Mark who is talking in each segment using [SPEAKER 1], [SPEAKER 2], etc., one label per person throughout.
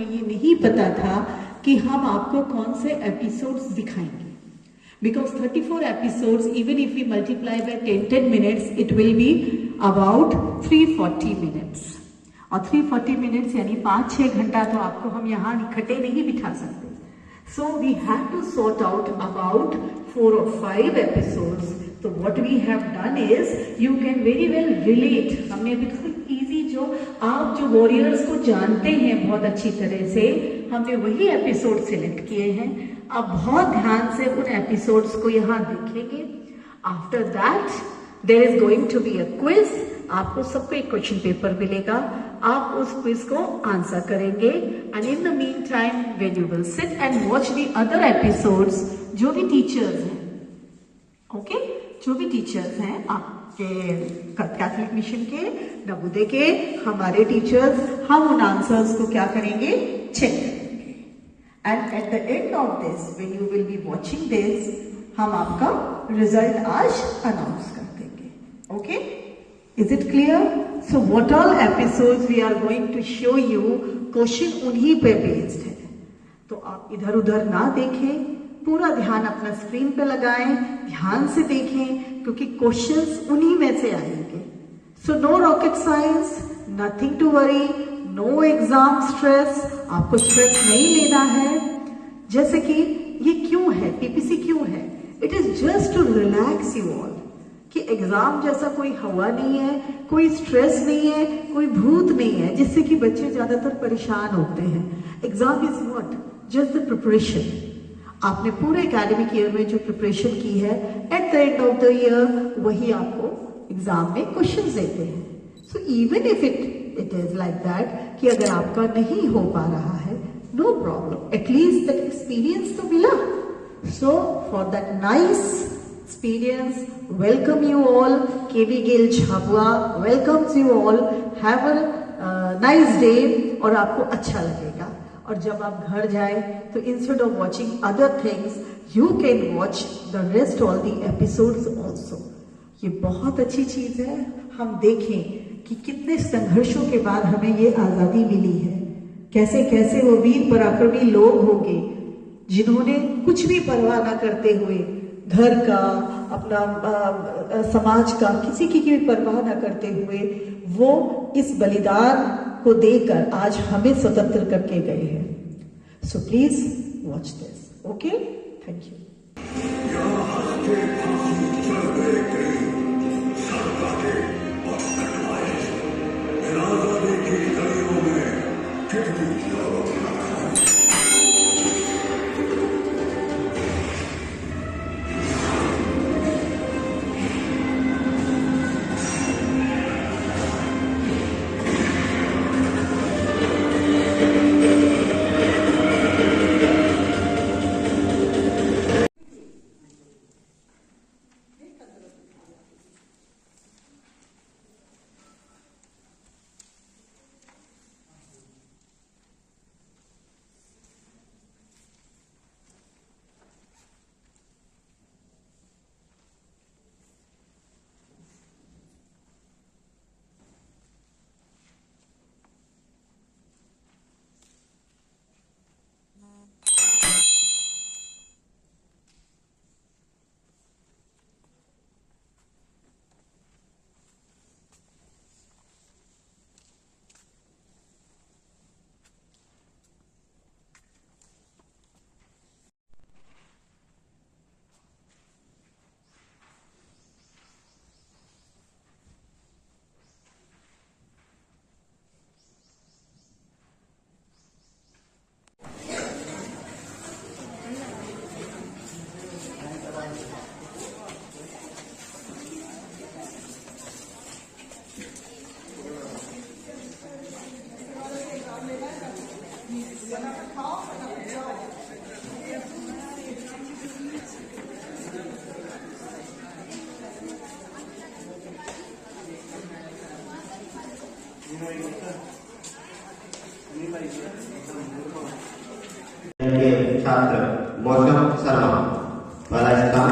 [SPEAKER 1] हमें ये नहीं पता था कि हम आपको कौन से एपिसोड्स दिखाएंगे, because 34 episodes, even if we multiply by 10 minutes, it will be about 340 minutes. और 340 minutes यानी 5-6 घंटा तो आपको हम यहाँ इकट्ठे नहीं बिठा सकते. So we had to sort out about 4 or 5 episodes. So what we have done is, you can very well relate. हमने बिल्कुल easy, जो आप जो वॉरियर्स को जानते हैं बहुत अच्छी तरह से, हमने वही एपिसोड सिलेक्ट किए हैं. आप बहुत ध्यान से उन एपिसोड्स को यहाँ देखेंगे. After that there is going to be a quiz. आपको सबको एक क्वेश्चन पेपर मिलेगा, आप उस क्विज को आंसर करेंगे. And in the mean time when you will sit and watch the other episodes, जो भी टीचर्स हैं, ओके, जो भी टीचर्स हैं आपके कैथलिक मिशन के, नवोदय के, हमारे टीचर्स, हम उन आंसर्स को क्या करेंगे, चेक करेंगे. And at the end of this, when you will be watching this, हम आपका रिजल्ट आज अनाउंस कर देंगे. Okay, is it clear? So what all episodes we are going to show you, question उन्हीं पे बेस्ड है. तो आप इधर उधर ना देखें, पूरा ध्यान अपना स्क्रीन पे लगाएं, ध्यान से देखें, क्योंकि क्वेश्चंस उन्हीं में से आएंगे. So no rocket science, nothing to worry, no exam stress. आपको स्ट्रेस नहीं लेना है. जैसे कि ये क्यों है, पीपीसी क्यों है, it is just to relax you all. कि एग्जाम जैसा कोई हवा नहीं है, कोई स्ट्रेस नहीं है, कोई भूत नहीं है जिससे कि बच्चे ज्यादातर परेशान होते हैं. Exam is what, just the preparation. आपने पूरे एकेडमिक ईयर में जो प्रिपरेशन की है, at the end of the year वही आपको एग्जाम में क्वेश्चन देते हैं. So even if it is like that कि अगर आपका नहीं हो पा रहा है, no problem, at least that experience तो मिला. So for that nice experience, welcome you all. KB Gill Jhabua welcomes you all. Have a nice day. और आपको अच्छा लगेगा. और जब आप घर जाए तो instead of watching other things, you can watch the rest all the episodes also. ये बहुत अच्छी चीज है. हम देखें कि कितने संघर्षों के बाद हमें ये आजादी मिली है. कैसे कैसे वो वीर पराक्रमी लोग होंगे जिन्होंने कुछ भी परवाह ना करते हुए, घर का, अपना समाज का, किसी की भी परवाह न करते हुए, वो इस बलिदान को देकर आज हमें स्वतंत्र करके गए हैं. So please watch this. Okay, thank you.
[SPEAKER 2] छात्र मौसम शर्मा वाला स्थान।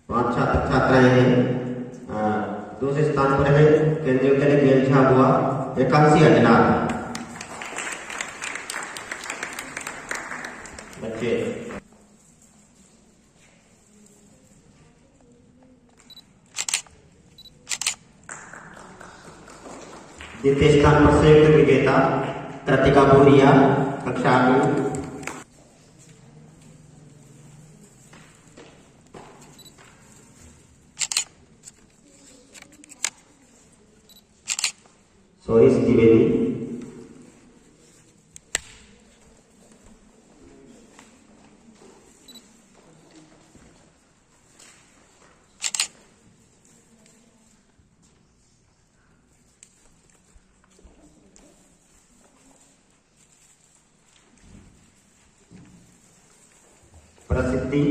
[SPEAKER 2] पांच छात्र छात्राएं हैं। दूसरे स्थान पर है केंद्रीय विद्यालय गेलछा हुआ एकांशी अजनार बच्चे। द्वितीय स्थान पर संयुक्त विजेता कृतिका भूरिया कक्षा 8। सोहिश द्विवेदी। प्रसिद्धि।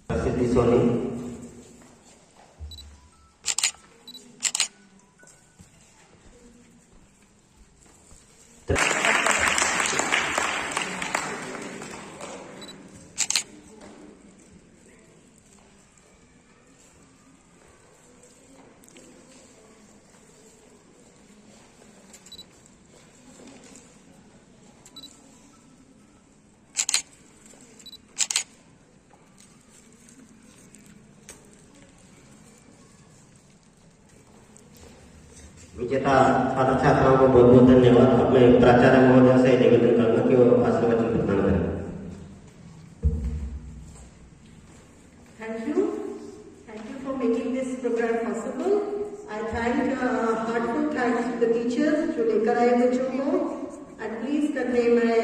[SPEAKER 2] प्रसिद्धि सोनी। विजेता छात्र छात्राओं को बहुत बहुत धन्यवाद। अब मैं प्राचार्य महोदय से निवेदन करूंगा कि वो आशीर्वचन प्रदान करें।
[SPEAKER 1] Thank you for making this program possible. I thank heartfelt thanks to the teachers जो लेकर आए बच्चों को, and please convey my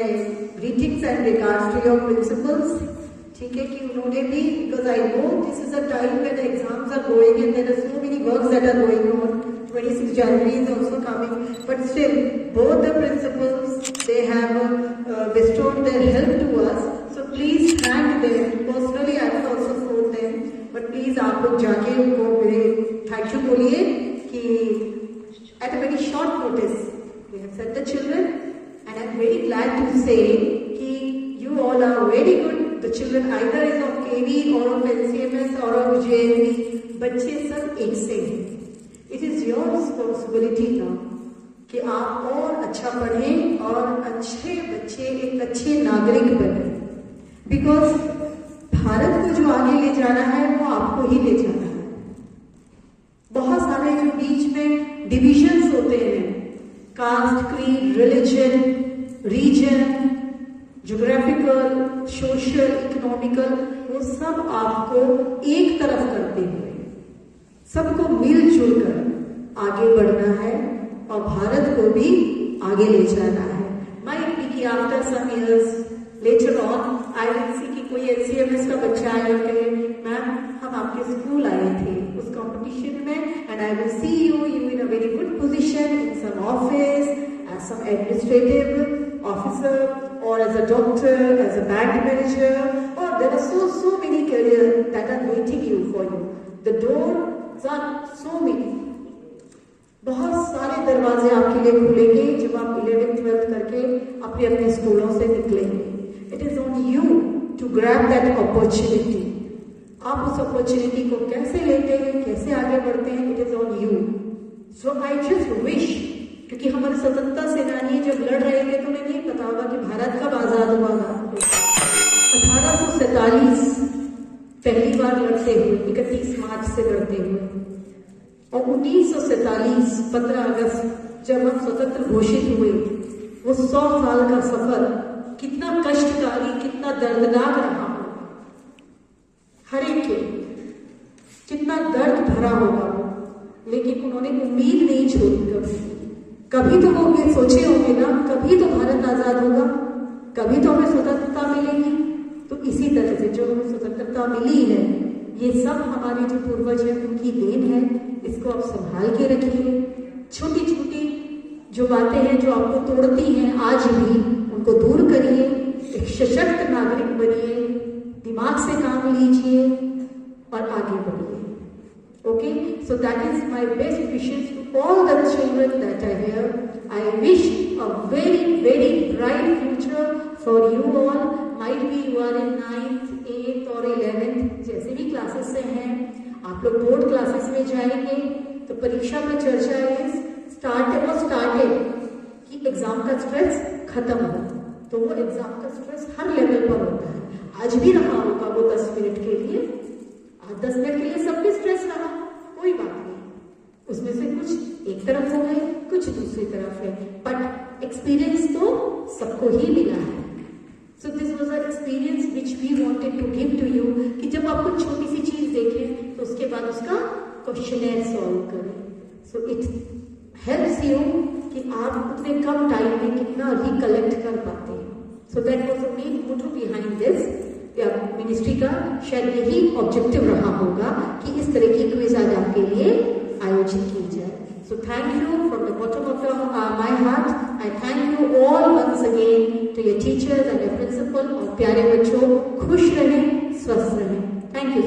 [SPEAKER 1] greetings and regards to your principals. ठीक है कि उन्होंने भी, because I know this is a time when the exams are going and there are so many works that are going on. 26 January is also coming, but still both the principals, they have bestowed their help to us, so please thank them. Personally I will also quote them, but please आप लोग जाके उनको मेरे thank you बोलिए कि at a very short notice they have sent the children, and I am very glad to say कि you all are very good. The children either is of KV or of NCMS or of JNV, बच्चे सब एक से हैं। It is your responsibility now कि आप और अच्छा पढ़ें और अच्छे बच्चे एक अच्छे नागरिक बने, बिकॉज भारत को जो आगे ले जाना है वो आपको ही ले जाना है। बहुत सारे जो बीच में डिविजन्स होते हैं, caste, creed, religion, region, geographical, social, economical, वो सब आपको एक तरफ करते हुए सबको मिलजुल कर आगे बढ़ना है और भारत को भी आगे ले जाना है। माइट बी कि after some years later on I will see कि कोई NCMS का बच्चा आया और कहे मैम हम आपके स्कूल आए थे उस कंपटीशन में, and I will see you in a very good position in some office as some administrative officer or as a doctor, as a bank manager, or there are so many careers that are waiting you for you. The doors are so many. बहुत सारे दरवाजे आपके लिए खुलेंगे जब आप 11th 12th करके अपने अपने स्कूलों से निकलेंगे। It is on you to grab that opportunity. आप उस अपॉर्चुनिटी को कैसे लेते हैं, कैसे आगे बढ़ते हैं, it is on you. So I just wish, क्योंकि हमारे स्वतंत्रता सेनानी जब लड़ रहे थे तो उन्हें नहीं पता होगा कि भारत कब आजाद हुआ था। 1847 पहली बार लड़ते हुए, 31 मार्च से लड़ते हुए, और 1947 15 अगस्त जब हम स्वतंत्र घोषित हुए, वो 100 साल का सफर कितना कष्टकारी, कितना दर्दनाक रहा होगा, हर एक के कितना दर्द भरा होगा वो, लेकिन उन्होंने उम्मीद नहीं छोड़ी कभी तो वो ये सोचे होंगे ना, कभी तो भारत आजाद होगा, कभी तो हमें स्वतंत्रता मिलेगी। तो इसी तरह से जो हमें स्वतंत्रता मिली है, ये सब हमारे जो पूर्वज हैं उनकी देन है। इसको आप संभाल के रखिए। छोटी छोटी जो बातें हैं जो आपको तोड़ती हैं आज भी, उनको दूर करिए एक सशक्त नागरिक बनिए, दिमाग से काम लीजिए और आगे बढ़िए. Okay, so that is my best wishes to all the children that are here. I wish a very, very bright future for you all. Might be you are in 9th, 8th or 11th, जैसे भी classes से हैं. आप लोग board classes में जाएंगे तो परीक्षा में चर्चा इज स्टार्टेड कि एग्जाम का स्ट्रेस खत्म हो. तो वो एग्जाम का स्ट्रेस हर लेवल पर होता है. आज भी रहा होगा वो 10 मिनट के लिए. 10 मिनट के लिए सब भी स्ट्रेस रहा, कोई बात नहीं. उसमें से कुछ एक तरफ हो गए, कुछ दूसरी तरफ है, बट एक्सपीरियंस तो सबको ही मिला है. So this was a experience which we wanted to give to you कि जब आप कुछ छोटी सी चीज देखें तो उसके बाद उसका क्वेश्चनर सॉल्व करें. सो इट हेल्प्स यू कि आप उतने कम टाइम में कितना रिकलेक्ट कर पाते हैं. So that was the main motive behind this. Ministry का शायद यही ऑब्जेक्टिव रहा होगा कि इस तरह की क्विज आज आपके लिए आयोजित की जाए. So thank you from the bottom of my heart. I thank you all once again to your teachers and your principal. और प्यारे बच्चों, खुश रहें, स्वस्थ रहें. Thank you.